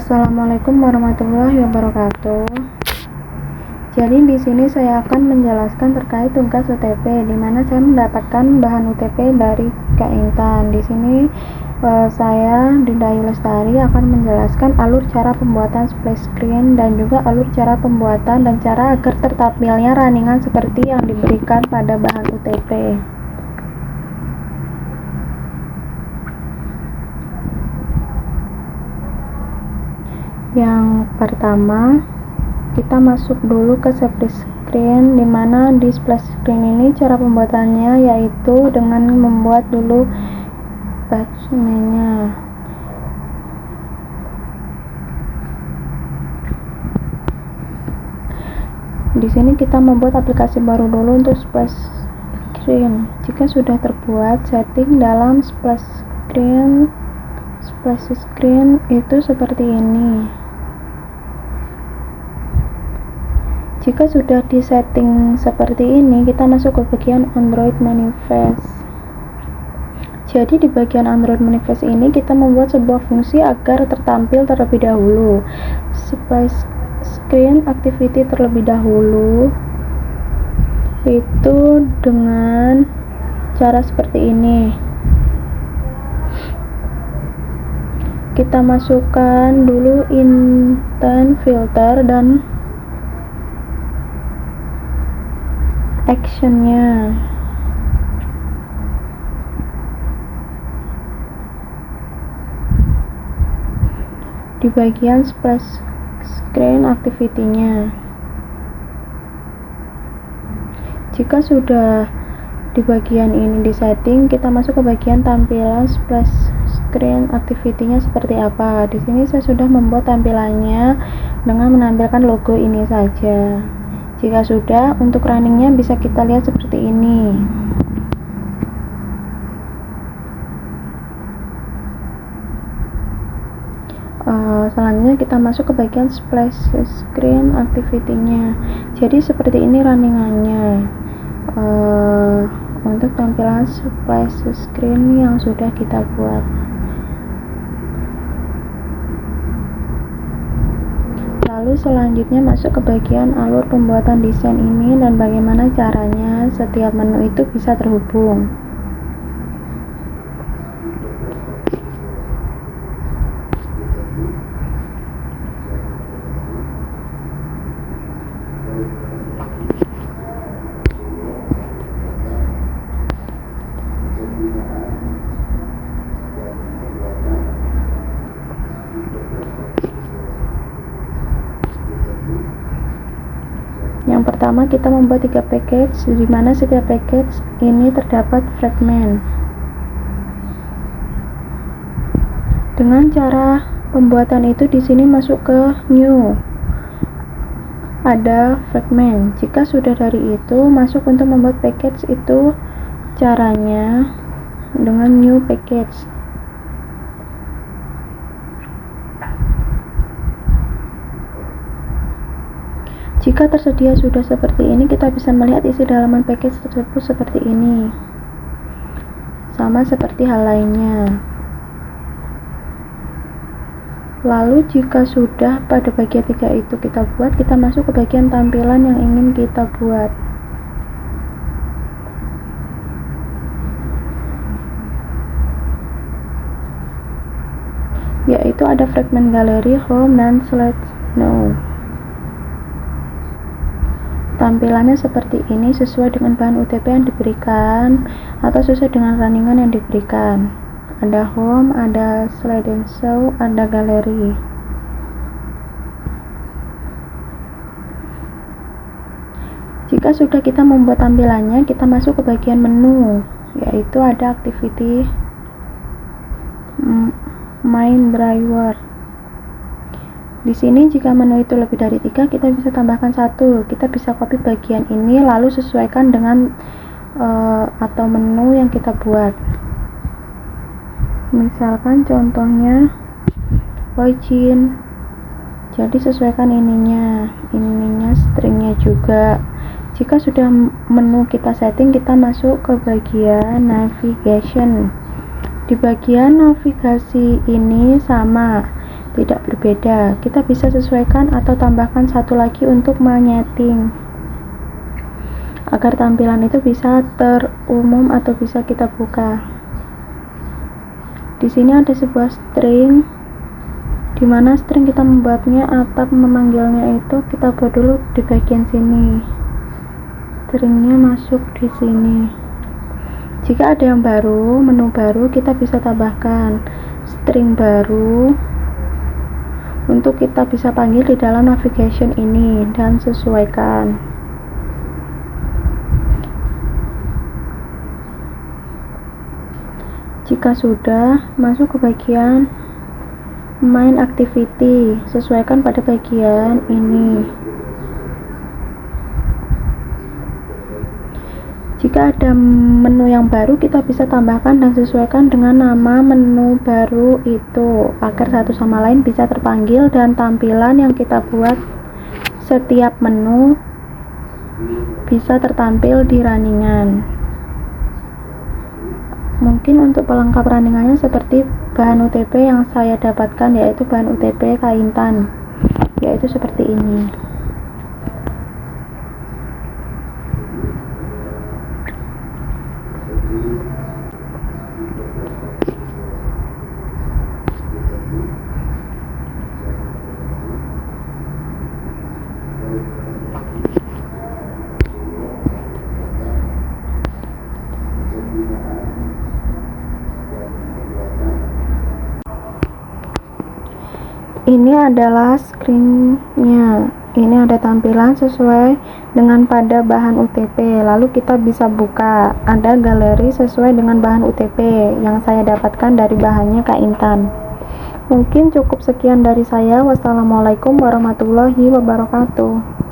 Assalamualaikum warahmatullahi wabarakatuh. Jadi di sini saya akan menjelaskan terkait tugas UTP, di mana saya mendapatkan bahan UTP dari Kak Intan. Di sini saya Dinda Ayu Lestari akan menjelaskan alur cara pembuatan splash screen dan juga alur cara pembuatan dan cara agar tertampilnya runningan seperti yang diberikan pada bahan UTP. Yang pertama, kita masuk dulu ke splash screen, dimana di splash screen ini cara pembuatannya yaitu dengan membuat dulu batchnya. Di sini kita membuat aplikasi baru dulu untuk splash screen. Jika sudah terbuat, setting dalam splash screen itu seperti ini. Jika sudah disetting seperti ini, kita masuk ke bagian Android Manifest. Jadi di bagian Android Manifest ini kita membuat sebuah fungsi agar tertampil terlebih dahulu splash screen activity terlebih dahulu, itu dengan cara seperti ini. Kita masukkan dulu intent filter dan actionnya. Di bagian splash screen activity-nya. Jika sudah di bagian ini di setting, kita masuk ke bagian tampilan splash screen activity-nya seperti apa. Di sini saya sudah membuat tampilannya dengan menampilkan logo ini saja. Jika sudah, untuk runningnya bisa kita lihat seperti ini. Selanjutnya kita masuk ke bagian splash screen activity-nya. Jadi seperti ini runningannya. Untuk tampilan splash screen yang sudah kita buat. Lalu selanjutnya masuk ke bagian alur pembuatan desain ini dan bagaimana caranya setiap menu itu bisa terhubung. Yang pertama, kita membuat 3 package, di mana setiap package ini terdapat fragment. Dengan cara pembuatan itu, di sini masuk ke new, ada fragment. Jika sudah dari itu, masuk untuk membuat package itu caranya dengan new package. Jika tersedia sudah seperti ini, kita bisa melihat isi dalaman package tersebut seperti ini. Sama seperti hal lainnya. Lalu jika sudah pada bagian 3 itu kita buat, kita masuk ke bagian tampilan yang ingin kita buat. Yaitu ada fragment galeri, home, dan select now. Tampilannya seperti ini sesuai dengan bahan UTP yang diberikan atau sesuai dengan runningan yang diberikan. Ada home, ada slide and show, ada galeri. Jika sudah kita membuat tampilannya, kita masuk ke bagian menu, yaitu ada activity main driver. Di sini jika menu itu lebih dari 3, kita bisa tambahkan 1. Kita bisa copy bagian ini lalu sesuaikan dengan atau menu yang kita buat. Misalkan contohnya login. Jadi sesuaikan ininya stringnya juga. Jika sudah menu kita setting, kita masuk ke bagian navigation. Di bagian navigasi ini sama, tidak berbeda. Kita bisa sesuaikan atau tambahkan satu lagi untuk menyeting agar tampilan itu bisa terumum atau bisa kita buka. Di sini ada sebuah string, di mana string kita membuatnya atau memanggilnya itu kita buat dulu di bagian sini. Stringnya masuk di sini. Jika ada yang baru, menu baru, kita bisa tambahkan string baru untuk kita bisa panggil di dalam navigation ini dan sesuaikan. Jika sudah, masuk ke bagian main activity, sesuaikan pada bagian ini. Jika ada menu yang baru, kita bisa tambahkan dan sesuaikan dengan nama menu baru itu agar satu sama lain bisa terpanggil dan tampilan yang kita buat setiap menu bisa tertampil di runningan. Mungkin untuk pelengkap runningannya seperti bahan UTP yang saya dapatkan, yaitu bahan UTP Kaintan, yaitu seperti ini. Ini adalah screen-nya. Ini ada tampilan sesuai dengan pada bahan UTP. Lalu kita bisa buka. Ada galeri sesuai dengan bahan UTP yang saya dapatkan dari bahannya Kaintan. Mungkin cukup sekian dari saya. Wassalamualaikum warahmatullahi wabarakatuh.